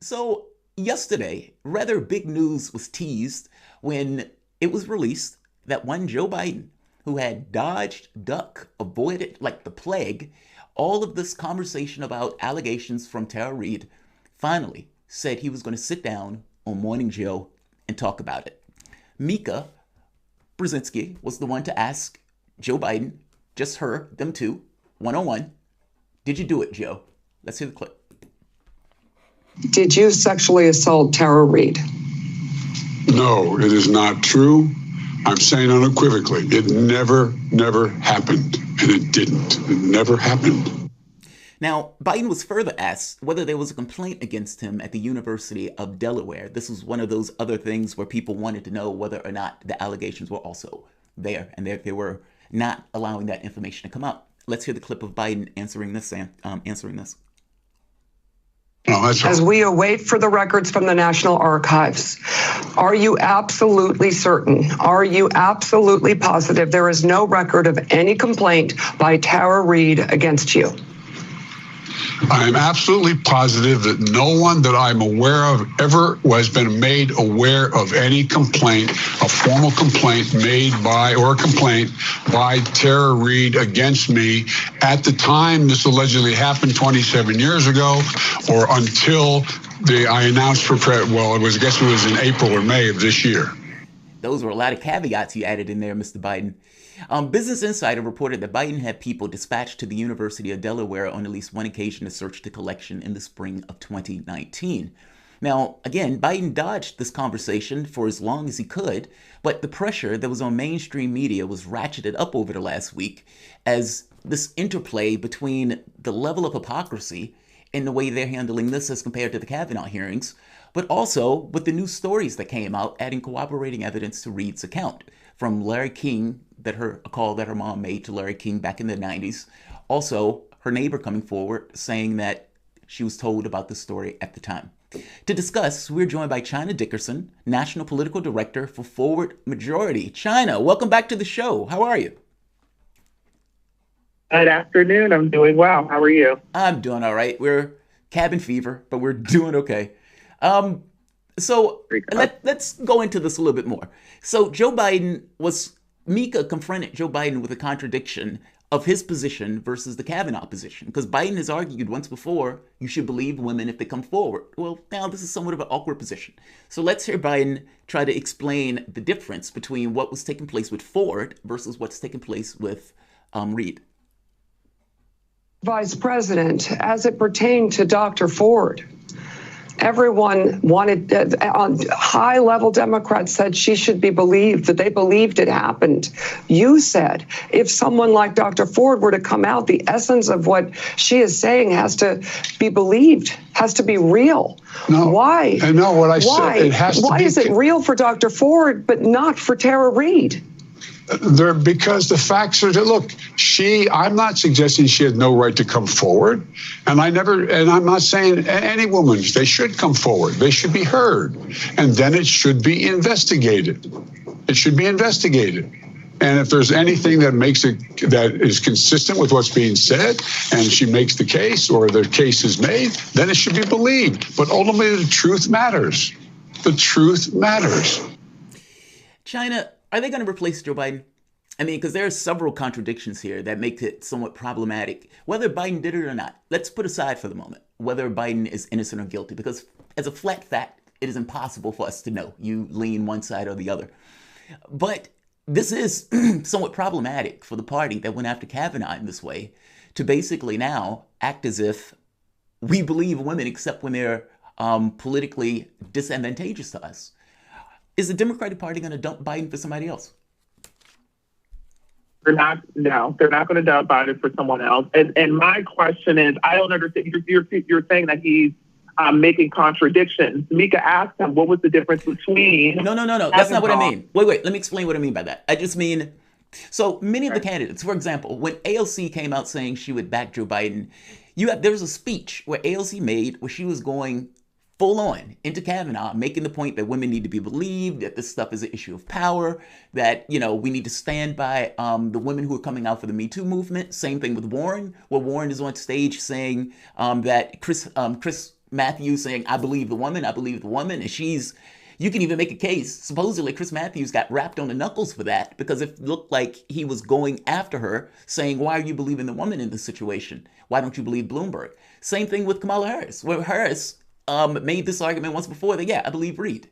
So yesterday, rather big news was teased when it was released that one Joe Biden, who had dodged, ducked, avoided like the plague, all of this conversation about allegations from Tara Reade, finally said he was going to sit down on Morning Joe and talk about it. Mika Brzezinski was the one to ask Joe Biden, just her, them two, one on one, did you do it, Joe? Let's hear the clip. Did you sexually assault Tara Reade? No, it is not true. I'm saying unequivocally, it never happened. And it didn't. It never happened. Now, Biden was further asked whether there was a complaint against him at the University of Delaware. This was one of those other things where people wanted to know whether or not the allegations were also there, and they were not allowing that information to come out. Let's hear the clip of Biden answering this. As we await for the records from the National Archives, are you absolutely certain? Are you absolutely positive there is no record of any complaint by Tara Reade against you? I am absolutely positive that no one that I'm aware of ever has been made aware of any complaint, a formal complaint made by or a complaint by Tara Reade against me at the time this allegedly happened 27 years ago, or until I announced for I guess it was in April or May of this year. Those were a lot of caveats you added in there, Mr. Biden. Business Insider reported that Biden had people dispatched to the University of Delaware on at least one occasion to search the collection in the spring of 2019. Now, again, Biden dodged this conversation for as long as he could, but the pressure that was on mainstream media was ratcheted up over the last week as this interplay between the level of hypocrisy in the way they're handling this as compared to the Kavanaugh hearings, but also with the new stories that came out adding corroborating evidence to Reade's account, from Larry King, a call that her mom made to Larry King back in the 90s. Also, her neighbor coming forward saying that she was told about the story at the time. To discuss, we're joined by China Dickerson, National Political Director for Forward Majority. China, welcome back to the show. How are you? Good afternoon. I'm doing well. How are you? I'm doing all right. We're cabin fever, but we're doing okay. So let's go into this a little bit more. So Mika confronted Joe Biden with a contradiction of his position versus the Kavanaugh position, because Biden has argued once before you should believe women if they come forward. Well, now this is somewhat of an awkward position. So let's hear Biden try to explain the difference between what was taking place with Ford versus what's taking place with Reade. Vice President, as it pertained to Dr. Ford, everyone wanted, high-level Democrats said she should be believed, that they believed it happened. You said if someone like Dr. Ford were to come out, the essence of what she is saying has to be believed, has to be real. No, why? I know what I said. It has to why be. Is it real for Dr. Ford, but not for Tara Reade? Because the facts are look, I'm not suggesting she had no right to come forward. And I'm not saying any woman, they should come forward. They should be heard. And then it should be investigated. It should be investigated. And if there's anything that is consistent with what's being said, and she makes the case or the case is made, then it should be believed. But ultimately, the truth matters. The truth matters. China, are they going to replace Joe Biden? I mean, because there are several contradictions here that make it somewhat problematic. Whether Biden did it or not, let's put aside for the moment whether Biden is innocent or guilty, because as a flat fact, it is impossible for us to know. You lean one side or the other. But this is somewhat problematic for the party that went after Kavanaugh in this way to basically now act as if we believe women except when they're politically disadvantageous to us. Is the Democratic Party going to dump Biden for somebody else? They're not going to dump Biden for someone else. And my question is, I don't understand. You're saying that he's making contradictions. Mika asked him, what was the difference between... No. That's not what I mean. Wait. Let me explain what I mean by that. I just mean, so many of the candidates, for example, when AOC came out saying she would back Joe Biden, there was a speech where AOC made where she was going full on into Kavanaugh, making the point that women need to be believed, that this stuff is an issue of power, that, we need to stand by the women who are coming out for the Me Too movement. Same thing with Warren, where Warren is on stage saying that Chris Matthews saying, I believe the woman, and you can even make a case. Supposedly, Chris Matthews got rapped on the knuckles for that because it looked like he was going after her, saying, why are you believing the woman in this situation? Why don't you believe Bloomberg? Same thing with Kamala Harris, where Harris made this argument once before that, yeah, I believe Reade.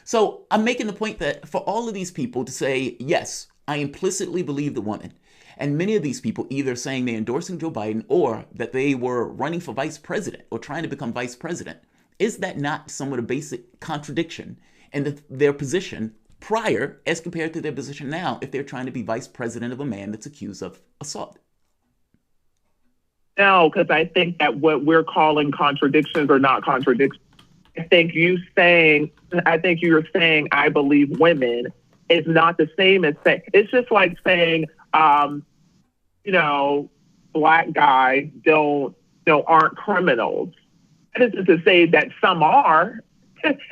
So I'm making the point that for all of these people to say, yes, I implicitly believe the woman, and many of these people either saying they're endorsing Joe Biden or that they were running for vice president or trying to become vice president, is that not somewhat a basic contradiction in their position prior as compared to their position now if they're trying to be vice president of a man that's accused of assault? No, because I think that what we're calling contradictions are not contradictions. I think you're saying, I believe women is not the same as saying, it's just like saying, black guys aren't criminals. That is to say that some are.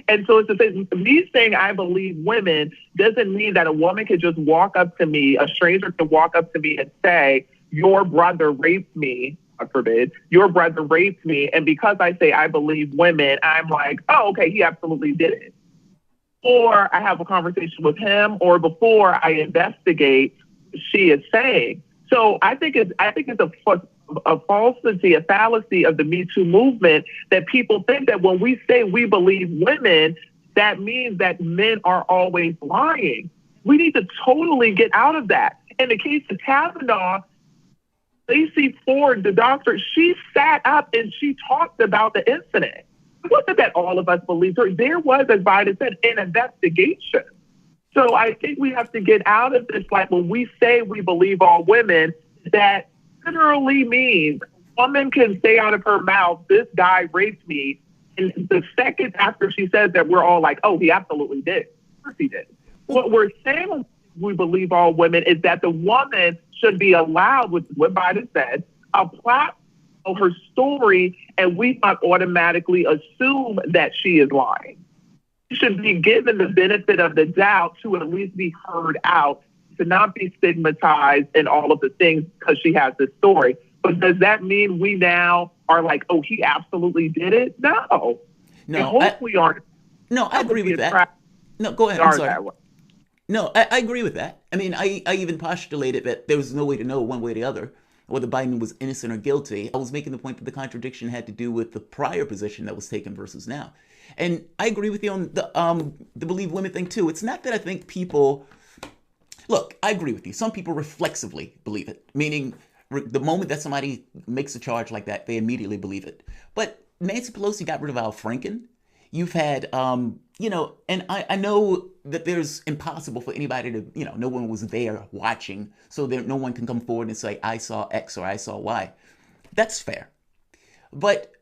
And so it's to say, me saying I believe women doesn't mean that a woman can just walk up to me, a stranger can walk up to me and say, your brother raped me, God forbid, your brother raped me. And because I say I believe women, I'm like, oh, okay, he absolutely did it. Or I have a conversation with him, or before I investigate, she is saying. So I think it's a falsity, a fallacy of the Me Too movement that people think that when we say we believe women, that means that men are always lying. We need to totally get out of that. In the case of Kavanaugh, Lacey Ford, the doctor, she sat up and she talked about the incident. It wasn't that all of us believed her. There was, as Biden said, an investigation. So I think we have to get out of this, like when we say we believe all women, that literally means a woman can say out of her mouth, this guy raped me. And the second after she says that, we're all like, oh, he absolutely did. Of course he did. What we're saying when we believe all women is that the woman should be allowed, which is what Biden said, a platform of her story, and we not automatically assume that she is lying. She should be given the benefit of the doubt to at least be heard out, to not be stigmatized and all of the things because she has this story. But does that mean we now are like, oh, he absolutely did it? No. No, I hope we aren't. No, I agree with that. No, go ahead. I'm sorry. No, I agree with that. I mean, I even postulated that there was no way to know one way or the other whether Biden was innocent or guilty. I was making the point that the contradiction had to do with the prior position that was taken versus now. And I agree with you on the believe women thing too. It's not that I think people... Look, I agree with you. Some people reflexively believe it, meaning the moment that somebody makes a charge like that, they immediately believe it. But Nancy Pelosi got rid of Al Franken. You've had, and I know that there's impossible for anybody to, no one was there watching, so that no one can come forward and say, I saw X or I saw Y. That's fair. But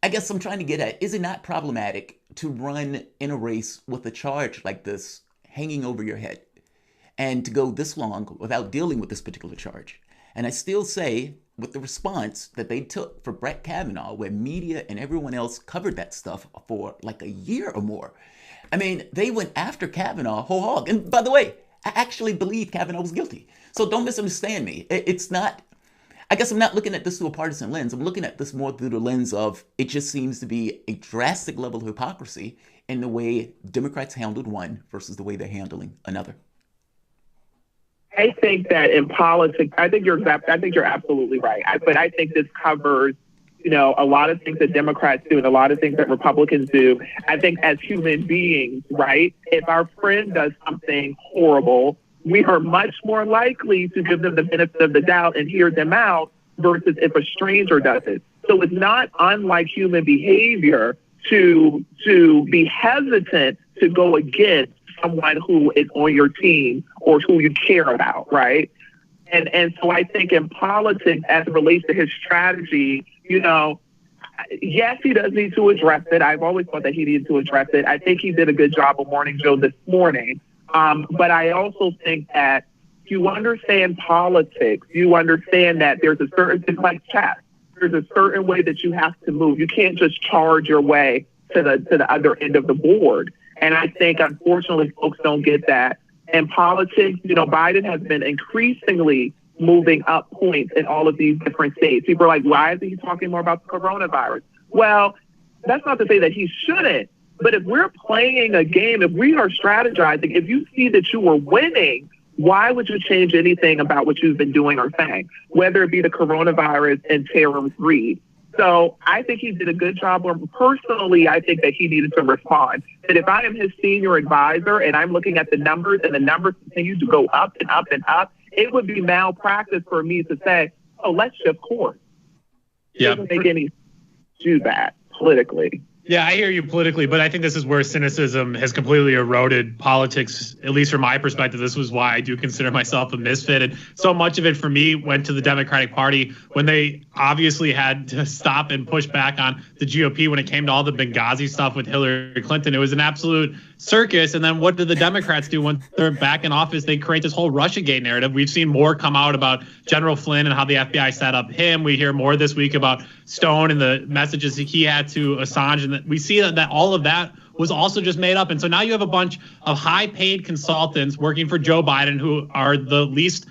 I guess I'm trying to get at, is it not problematic to run in a race with a charge like this hanging over your head and to go this long without dealing with this particular charge? And I still say, with the response that they took for Brett Kavanaugh, where media and everyone else covered that stuff for like a year or more. I mean, they went after Kavanaugh whole hog. And by the way, I actually believe Kavanaugh was guilty. So don't misunderstand me. It's not, I guess I'm not looking at this through a partisan lens. I'm looking at this more through the lens of it just seems to be a drastic level of hypocrisy in the way Democrats handled one versus the way they're handling another. I think that in politics, I think you're absolutely right. But I think this covers, a lot of things that Democrats do and a lot of things that Republicans do. I think as human beings, right, if our friend does something horrible, we are much more likely to give them the benefit of the doubt and hear them out versus if a stranger does it. So it's not unlike human behavior to be hesitant to go against someone who is on your team or who you care about, right? And so I think in politics, as it relates to his strategy, yes, he does need to address it. I've always thought that he needed to address it. I think he did a good job of Morning Joe this morning. But I also think that you understand politics. You understand that there's a certain thing like chess. There's a certain way that you have to move. You can't just charge your way to the other end of the board. And I think, unfortunately, folks don't get that. In politics, Biden has been increasingly moving up points in all of these different states. People are like, why is he talking more about the coronavirus? Well, That's not to say that he shouldn't. But if we're playing a game, if we are strategizing, if you see that you are winning, why would you change anything about what you've been doing or saying, whether it be the coronavirus and Tara Reade? So I think he did a good job. Personally, I think that he needed to respond. That if I am his senior advisor and I'm looking at the numbers and the numbers continue to go up and up and up, it would be malpractice for me to say, oh, let's shift course. It doesn't make any sense to do that politically. Yeah, I hear you politically, but I think this is where cynicism has completely eroded politics, at least from my perspective. This was why I do consider myself a misfit. And so much of it for me went to the Democratic Party when they obviously had to stop and push back on the GOP when it came to all the Benghazi stuff with Hillary Clinton. It was an absolute circus. And then what do the Democrats do when they're back in office? They create this whole Russiagate narrative. We've seen more come out about General Flynn and how the FBI set up him. We hear more this week about Stone and the messages that he had to Assange. And we see that all of that was also just made up. And so now you have a bunch of high-paid consultants working for Joe Biden who are the least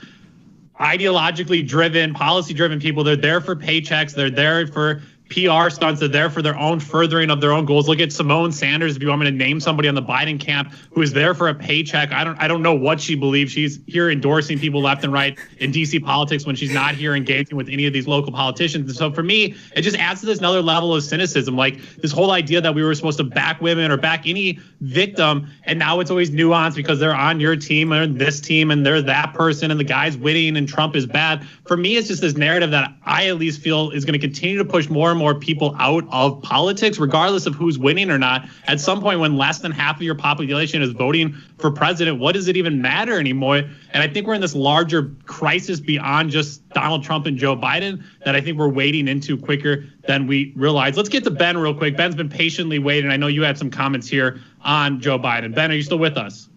ideologically driven, policy-driven people. They're there for paychecks. They're there for PR stunts. They're there for their own furthering of their own goals. Look at Simone Sanders, if you want me to name somebody on the Biden camp who is there for a paycheck. I don't know what she believes. She's here endorsing people left and right in DC politics when she's not here engaging with any of these local politicians. And so for me, it just adds to this another level of cynicism, like this whole idea that we were supposed to back women or back any victim, and now it's always nuanced because they're on your team or this team and they're that person and the guy's winning and Trump is bad. For me, it's just this narrative that I at least feel is going to continue to push more and more people out of politics, regardless of who's winning or not. At some point, when less than half of your population is voting for president, what does it even matter anymore? And I think we're in this larger crisis beyond just Donald Trump and Joe Biden that I think we're wading into quicker than we realize. Let's get to Ben real quick. Ben's been patiently waiting. I know you had some comments here on Joe Biden. Ben, are you still with us?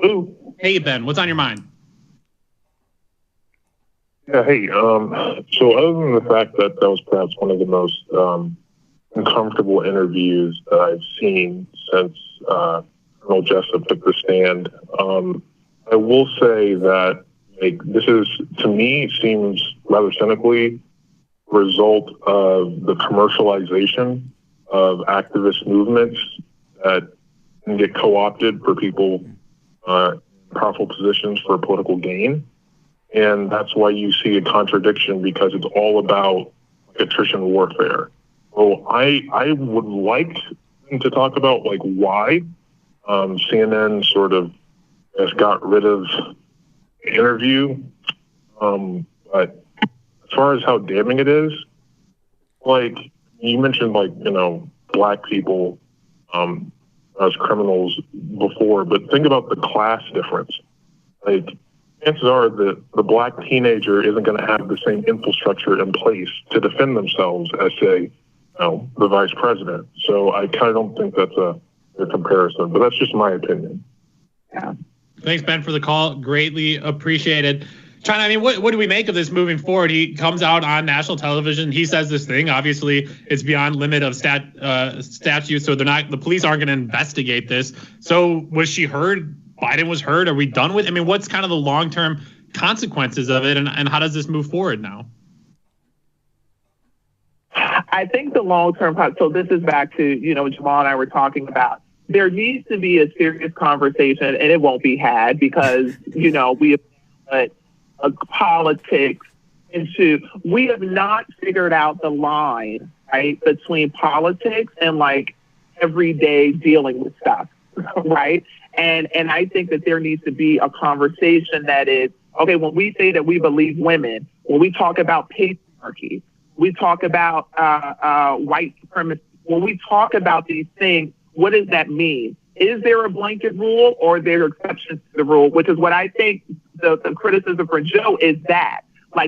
Ooh. Hey, Ben, what's on your mind? Yeah, hey, so other than the fact that that was perhaps one of the most uncomfortable interviews that I've seen since Colonel Jessup took the stand, I will say that this is, to me, seems rather cynically a result of the commercialization of activist movements that can get co-opted for people in powerful positions for political gain. And that's why you see a contradiction, because it's all about attrition warfare. So I would like to talk about why CNN sort of has got rid of the interview. But as far as how damning it is, you mentioned black people as criminals before, but think about the class difference. Chances are that the black teenager isn't going to have the same infrastructure in place to defend themselves as, say, the vice president. So I kind of don't think that's a comparison, but that's just my opinion. Yeah. Thanks, Ben, for the call. Greatly appreciated. China, I mean, what do we make of this moving forward? He comes out on national television. He says this thing. Obviously, it's beyond limit of statute, so the police aren't going to investigate this. So was she heard? Biden was heard. Are we done with? I mean, what's kind of the long-term consequences of it, and how does this move forward now? I think the long-term, so this is back to, Jamal and I were talking about, there needs to be a serious conversation, and it won't be had because, we have put politics we have not figured out the line, right, between politics and everyday dealing with stuff, right? And I think that there needs to be a conversation that is, okay, when we say that we believe women, when we talk about patriarchy, we talk about white supremacy, when we talk about these things, what does that mean? Is there a blanket rule or are there exceptions to the rule? Which is what I think the criticism for Joe is that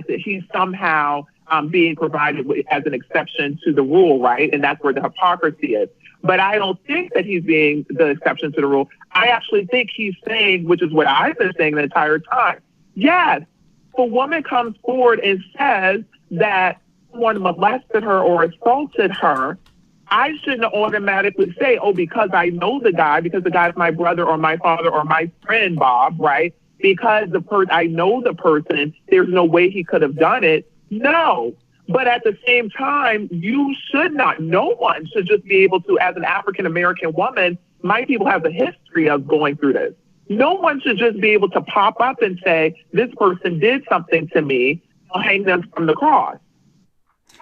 he's somehow being provided as an exception to the rule, right? And that's where the hypocrisy is. But I don't think that he's being the exception to the rule. I actually think he's saying, which is what I've been saying the entire time, yes, if a woman comes forward and says that someone molested her or assaulted her, I shouldn't automatically say, oh, because I know the guy, because the guy's my brother or my father or my friend, Bob, right? Because I know the person, there's no way he could have done it. No, But at the same time, you should not, no one should just be able to, as an African-American woman, my people have a history of going through this. No one should just be able to pop up and say, this person did something to me, I'll hang them from the cross.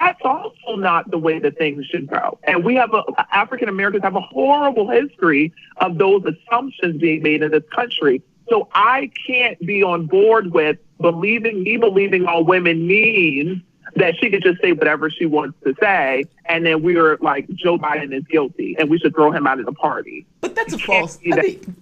That's also not the way that things should go. And we have, African Americans have a horrible history of those assumptions being made in this country. So I can't be on board with believing all women means that she could just say whatever she wants to say, and then we're like, Joe Biden is guilty, and we should throw him out of the party. But that's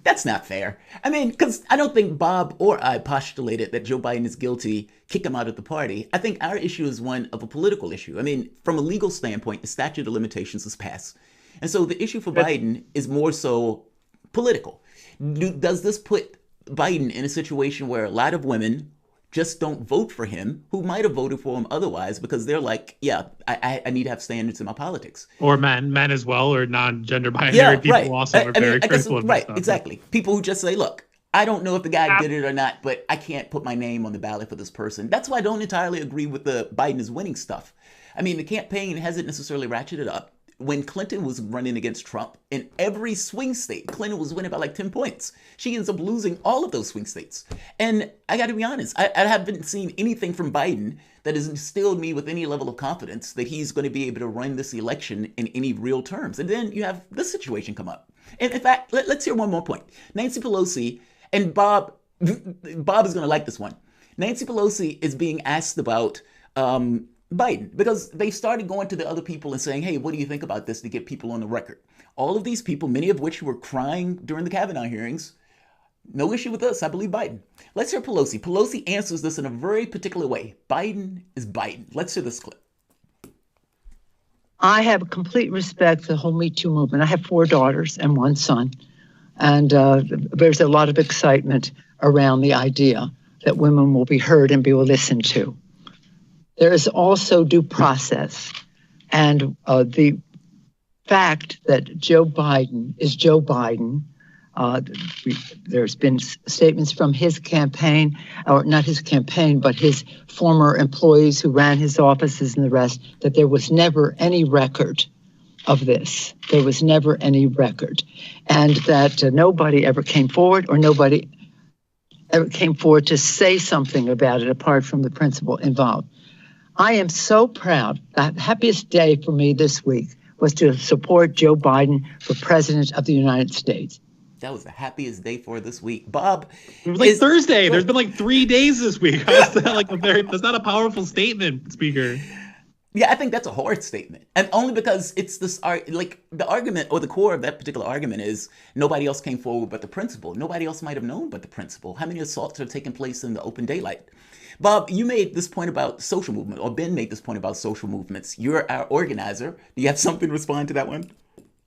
that's not fair. I mean, because I don't think Bob or I postulated that Joe Biden is guilty, kick him out of the party. I think our issue is one of a political issue. I mean, from a legal standpoint, the statute of limitations is passed. And so the issue for Biden is more so political. Does this put Biden in a situation where a lot of women just don't vote for him who might have voted for him otherwise because they're like, yeah, I need to have standards in my politics. Or men as well, or non-gender binary people also are very critical of this stuff. Exactly. People who just say, look, I don't know if the guy did it or not, but I can't put my name on the ballot for this person. That's why I don't entirely agree with the Biden is winning stuff. I mean, the campaign hasn't necessarily ratcheted up. When Clinton was running against Trump, in every swing state, Clinton was winning by like 10 points. She ends up losing all of those swing states. And I got to be honest, I haven't seen anything from Biden that has instilled me with any level of confidence that he's going to be able to run this election in any real terms. And then you have this situation come up. And in fact, let's hear one more point. Nancy Pelosi, and Bob is going to like this one. Nancy Pelosi is being asked about Biden, because they started going to the other people and saying, hey, what do you think about this, to get people on the record. All of these people, many of which were crying during the Kavanaugh hearings, no issue with us, I believe Biden. Let's hear Pelosi. Pelosi answers this in a very particular way. Biden is Biden. Let's hear this clip. I have complete respect for the whole Me Too movement. I have 4 daughters and 1 son. And there's a lot of excitement around the idea that women will be heard and be listened to. There is also due process, and the fact that Joe Biden is Joe Biden. There's been statements from his campaign, or not his campaign, but his former employees who ran his offices and the rest, that there was never any record of this. There was never any record, and that nobody ever came forward, or nobody ever came forward to say something about it apart from the principal involved. I am so proud. The happiest day for me this week was to support Joe Biden for president of the United States. That was the happiest day for this week. Bob, it was like Thursday. There's been like 3 days this week. That's not a powerful statement, Speaker. Yeah, I think that's a hard statement. And only because it's this, like, the argument, or the core of that particular argument is nobody else came forward but the principal. Nobody else might have known but the principal. How many assaults have taken place in the open daylight? Bob, you made this point about social movement, or Ben made this point about social movements. You're our organizer. Do you have something to respond to that one?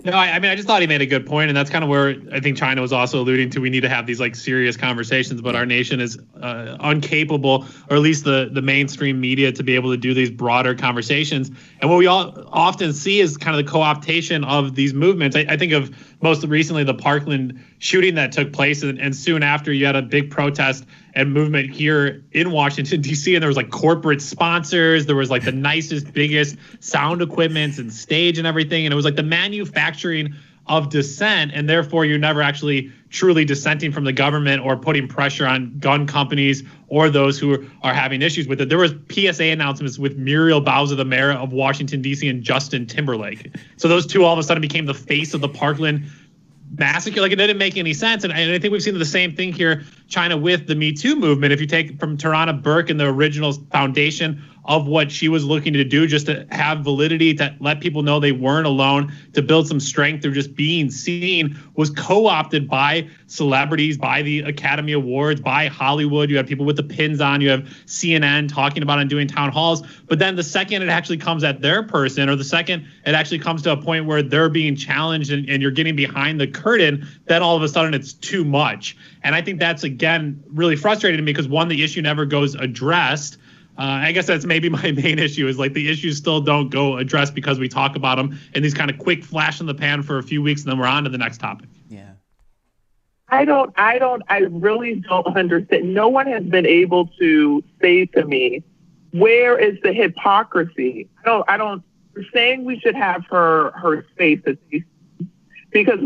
No, I mean, I just thought he made a good point, and that's kind of where I think China was also alluding to. We need to have these like serious conversations, but our nation is uncapable, or at least the mainstream media, to be able to do these broader conversations. And what we all often see is kind of the co-optation of these movements. I think of most recently the Parkland shooting that took place, and soon after you had a big protest and movement here in Washington, D.C., and there was like corporate sponsors. There was like the nicest, biggest sound equipment and stage and everything. And it was like the manufacturing of dissent. And therefore, you're never actually truly dissenting from the government or putting pressure on gun companies or those who are having issues with it. There was PSA announcements with Muriel Bowser, the mayor of Washington, D.C., and Justin Timberlake. So those two all of a sudden became the face of the Parkland massacre. Like, it didn't make any sense. And I think we've seen the same thing here, China, with the Me Too movement. If you take from Tarana Burke and the original foundation of what she was looking to do, just to have validity, to let people know they weren't alone, to build some strength through just being seen, was co-opted by celebrities, by the Academy Awards, by Hollywood. You have people with the pins on, you have CNN talking about it and doing town halls. But then the second it actually comes at their person, or the second it actually comes to a point where they're being challenged and you're getting behind the curtain, then all of a sudden it's too much. And I think that's, again, really frustrating to me, because one, the issue never goes addressed. I guess that's maybe my main issue, is like the issues still don't go addressed because we talk about them in these kind of quick flash in the pan for a few weeks, and then we're on to the next topic. Yeah. I really don't understand. No one has been able to say to me Where is the hypocrisy? I don't, we're saying we should have her space to say, because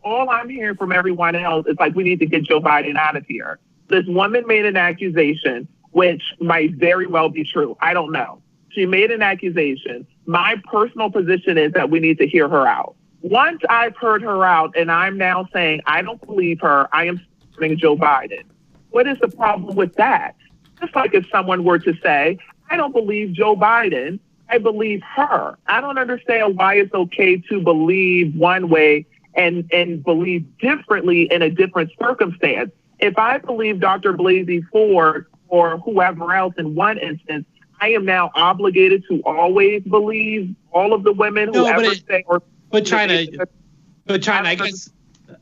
all I'm hearing from everyone else is like, we need to get Joe Biden out of here. This woman made an accusation, which might very well be true. I don't know. She made an accusation. My personal position is that we need to hear her out. Once I've heard her out and I'm now saying, I don't believe her, I am supporting Joe Biden. What is the problem with that? Just like if someone were to say, I don't believe Joe Biden, I believe her. I don't understand why it's okay to believe one way and believe differently in a different circumstance. If I believe Dr. Blasey Ford or whoever else in one instance, I am now obligated to always believe all of the women who say. But China,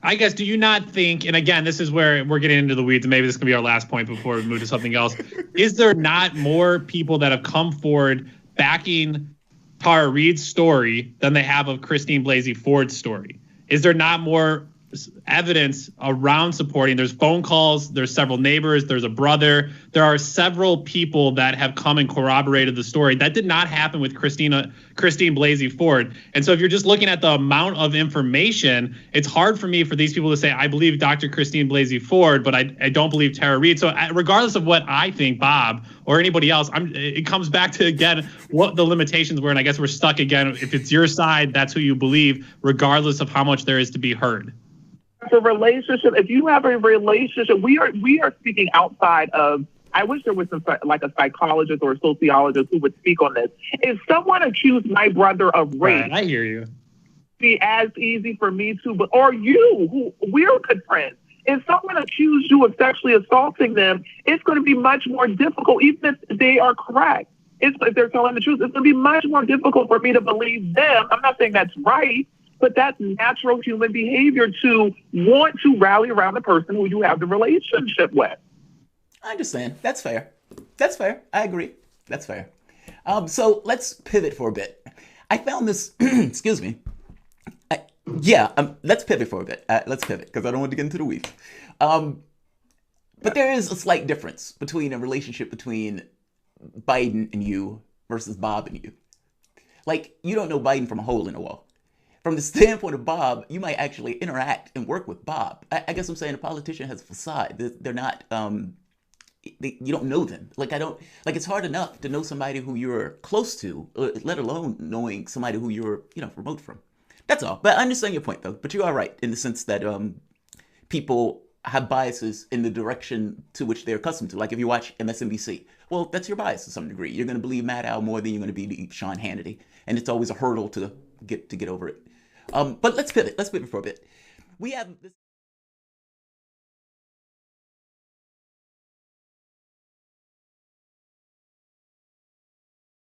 I guess, do you not think, and again, this is where we're getting into the weeds, and maybe this can be our last point before we move to something else. Is there not more people that have come forward backing Tara Reade's story than they have of Christine Blasey Ford's story? Is there not more evidence around supporting? There's phone calls, there's several neighbors, there's a brother. There are several people that have come and corroborated the story. That did not happen with Christine Blasey Ford. And so if you're just looking at the amount of information, it's hard for me for these people to say, I believe Dr. Christine Blasey Ford, but I don't believe Tara Reade. So regardless of what I think, Bob, or anybody else, it comes back to, again, what the limitations were. And I guess we're stuck again. If it's your side, that's who you believe, regardless of how much there is to be heard. A relationship, if you have a relationship, we are speaking outside of, I wish there was like a psychologist or a sociologist who would speak on this. If someone accused my brother of rape, right, I hear you. Be as easy for me to, or you, who we're good friends. If someone accused you of sexually assaulting them, it's going to be much more difficult, even if they are correct. If they're telling the truth, it's going to be much more difficult for me to believe them. I'm not saying that's right, but that's natural human behavior to want to rally around the person who you have the relationship with. I understand. That's fair. That's fair. I agree. That's fair. So let's pivot for a bit. I found this, excuse me. Let's pivot for a bit. Let's pivot because I don't want to get into the weeds. But there is a slight difference between a relationship between Biden and you versus Bob and you. Like, you don't know Biden from a hole in the wall. From the standpoint of Bob, you might actually interact and work with Bob. I guess I'm saying a politician has a facade. They're not, you don't know them. It's hard enough to know somebody who you're close to, let alone knowing somebody who you're, remote from. That's all. But I understand your point, though. But you are right in the sense that people have biases in the direction to which they're accustomed to. Like if you watch MSNBC, well, that's your bias to some degree. You're going to believe Maddow more than you're going to believe Sean Hannity. And it's always a hurdle to get over it. But let's pivot. Let's pivot for a bit. We have this.